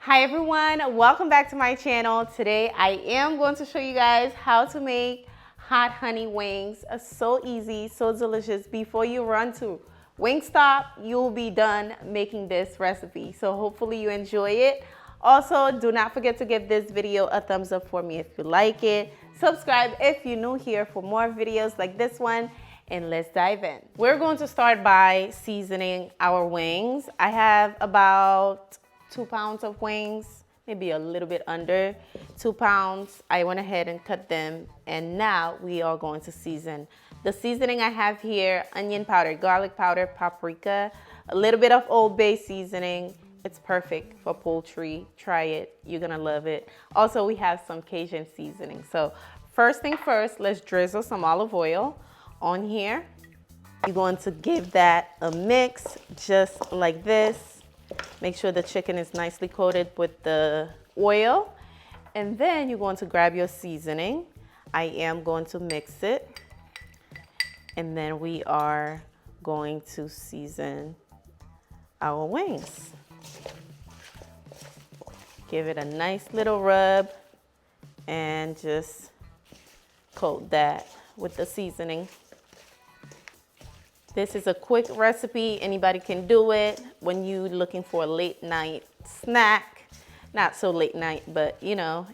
Hi everyone, welcome back to my channel. Today I am going to show you guys how to make hot honey wings. So easy, so delicious. Before you run to Wingstop, you'll be done making this recipe. So hopefully you enjoy it. Also, do not forget to give this video a thumbs up for me if you like it. Subscribe if you're new here for more videos like this one. And let's dive in. We're going to start by seasoning our wings. I have about 2 pounds of wings, maybe a little bit under 2 pounds. I went ahead and cut them, and now we are going to season. The seasoning I have here: onion powder, garlic powder, paprika, a little bit of Old Bay seasoning. It's perfect for poultry. Try it, you're gonna love it. Also, we have some Cajun seasoning. So first thing first, let's drizzle some olive oil on here. You're going to give that a mix just like this. Make sure the chicken is nicely coated with the oil. And then you're going to grab your seasoning. I am going to mix it. And then we are going to season our wings. Give it a nice little rub and just coat that with the seasoning. This is a quick recipe. Anybody can do it when you're looking for a late night snack. Not so late night, but you know,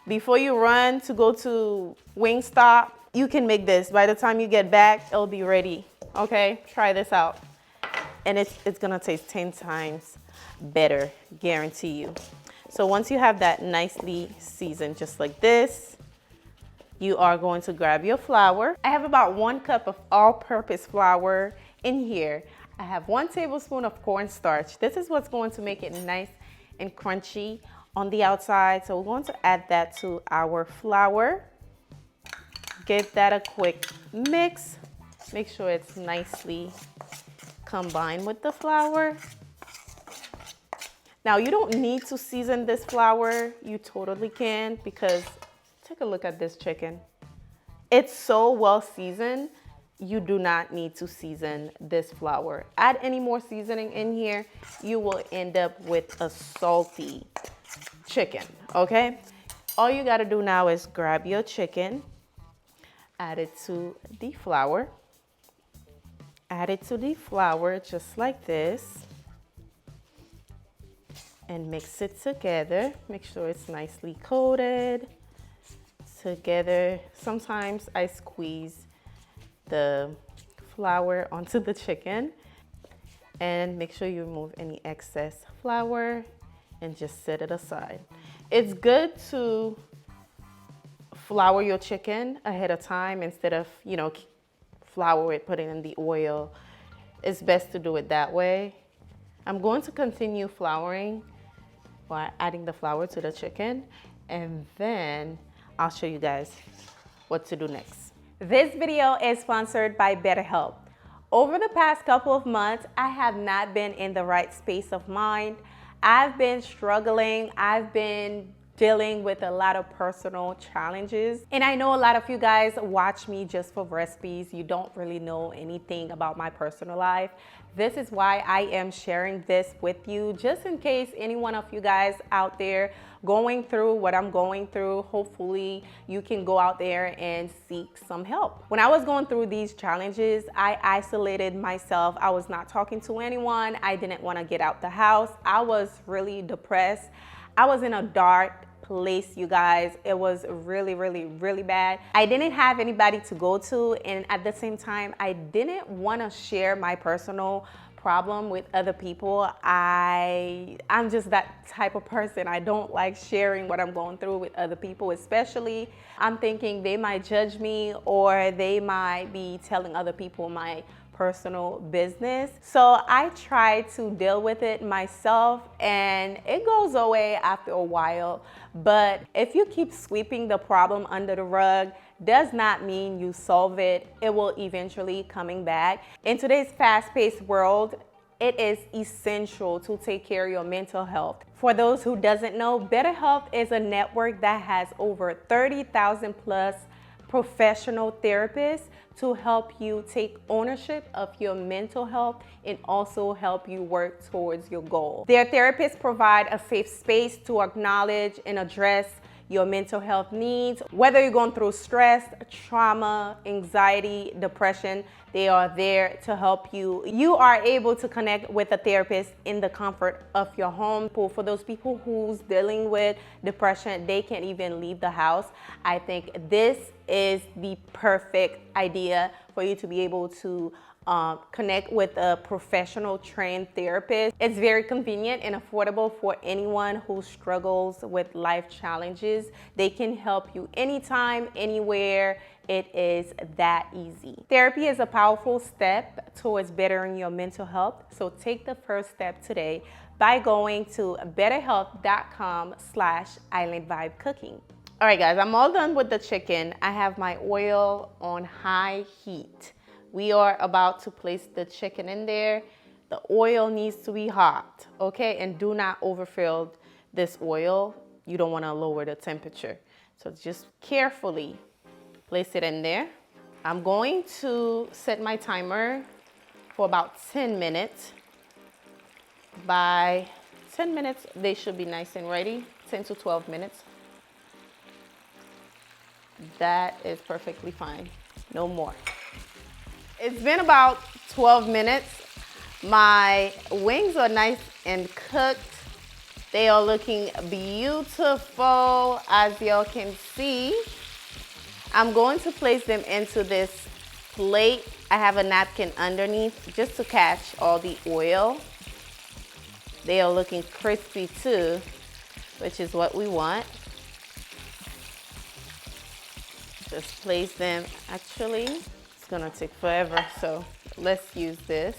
before you run to go to Wingstop, you can make this. By the time you get back, it'll be ready. Okay, try this out. And it's gonna taste 10 times better, guarantee you. So once you have that nicely seasoned just like this, you are going to grab your flour. I have about 1 cup of all-purpose flour in here. I have 1 tablespoon of cornstarch. This is what's going to make it nice and crunchy on the outside. So we're going to add that to our flour. Give that a quick mix. Make sure it's nicely combined with the flour. Now, you don't need to season this flour. You totally can, because take a look at this chicken. It's so well seasoned, you do not need to season this flour. Add any more seasoning in here, you will end up with a salty chicken, okay? All you gotta do now is grab your chicken, add it to the flour. Add it to the flour just like this. And mix it together. Make sure it's nicely coated together. Sometimes I squeeze the flour onto the chicken, and make sure you remove any excess flour and just set it aside. It's good to flour your chicken ahead of time instead of, you know, flour it, put it in the oil. It's best to do it that way. I'm going to continue flouring by adding the flour to the chicken, and then I'll show you guys what to do next. This video is sponsored by BetterHelp. Over the past couple of months, I have not been in the right space of mind. I've been struggling. I've been dealing with a lot of personal challenges. And I know a lot of you guys watch me just for recipes. You don't really know anything about my personal life. This is why I am sharing this with you, just in case any one of you guys out there going through what I'm going through. Hopefully you can go out there and seek some help. When I was going through these challenges, I isolated myself. I was not talking to anyone. I didn't want to get out the house. I was really depressed. I was in a dark place, you guys. It was really, really, really bad. I didn't have anybody to go to, and at the same time, I didn't want to share my personal problem with other people. I'm just that type of person. I don't like sharing what I'm going through with other people, especially I'm thinking they might judge me, or they might be telling other people my personal business. So I try to deal with it myself, and it goes away after a while. But if you keep sweeping the problem under the rug, does not mean you solve it. It will eventually coming back. In today's fast-paced world, it is essential to take care of your mental health. For those who doesn't know, BetterHelp is a network that has over 30,000 plus professional therapists to help you take ownership of your mental health and also help you work towards your goal. Their therapists provide a safe space to acknowledge and address your mental health needs. Whether you're going through stress, trauma, anxiety, depression, they are there to help you. You are able to connect with a therapist in the comfort of your home. For those people who's dealing with depression, they can't even leave the house. I think this is the perfect idea for you to be able to connect with a professional trained therapist. It's very convenient and affordable for anyone who struggles with life challenges. They can help you anytime, anywhere. It is that easy. Therapy is a powerful step towards bettering your mental health. So take the first step today by going to betterhelp.com/islandvibecooking. All right, guys, I'm all done with the chicken. I have my oil on high heat. We are about to place the chicken in there. The oil needs to be hot, okay? And do not overfill this oil. You don't want to lower the temperature. So just carefully place it in there. I'm going to set my timer for about 10 minutes. By 10 minutes, they should be nice and ready. 10 to 12 minutes. That is perfectly fine. No more. It's been about 12 minutes. My wings are nice and cooked. They are looking beautiful, as y'all can see. I'm going to place them into this plate. I have a napkin underneath just to catch all the oil. They are looking crispy too, which is what we want. Just place them. Actually, it's gonna take forever, so let's use this.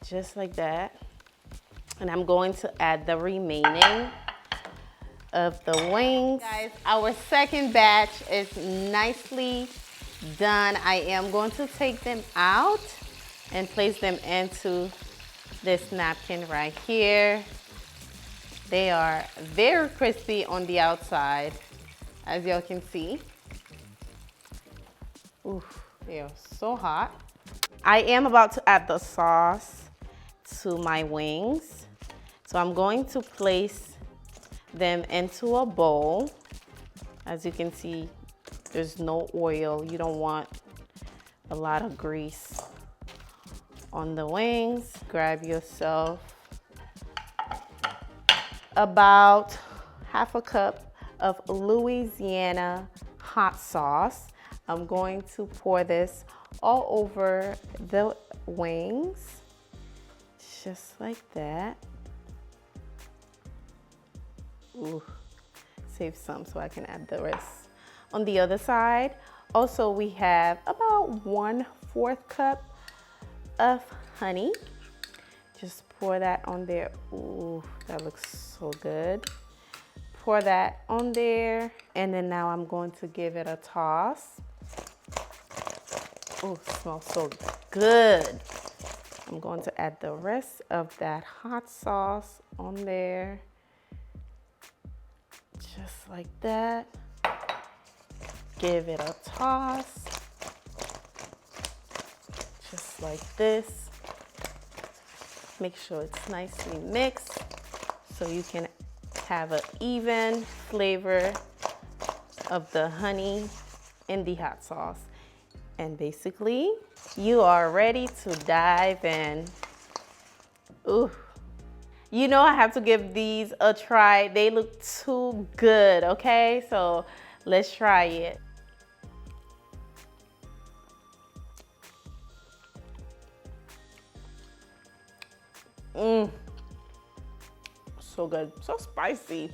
Just like that. And I'm going to add the remaining of the wings. Guys, our second batch is nicely done. I am going to take them out and place them into this napkin right here. They are very crispy on the outside, as y'all can see. Ooh, they are so hot. I am about to add the sauce to my wings. So I'm going to place them into a bowl. As you can see, there's no oil. You don't want a lot of grease on the wings. Grab yourself about half a cup of Louisiana hot sauce. I'm going to pour this all over the wings, just like that. Ooh, save some so I can add the rest. On the other side, also we have about 1/4 cup of honey. Just pour that on there. Ooh, that looks so good. Pour that on there. And then now I'm going to give it a toss. Oh, smells so good. I'm going to add the rest of that hot sauce on there. Just like that. Give it a toss. Just like this. Make sure it's nicely mixed so you can have an even flavor of the honey in the hot sauce. And basically, you are ready to dive in. Ooh. You know I have to give these a try. They look too good, okay? So let's try it. So good, so spicy.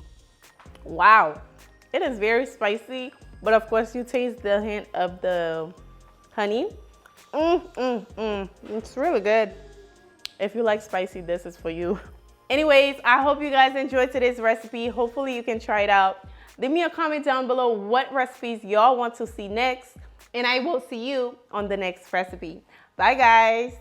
Wow, it is very spicy, but of course you taste the hint of the honey. It's really good. If you like spicy, this is for you. Anyways, I hope you guys enjoyed today's recipe. Hopefully you can try it out. Leave me a comment down below what recipes y'all want to see next, and I will see you on the next recipe. Bye guys.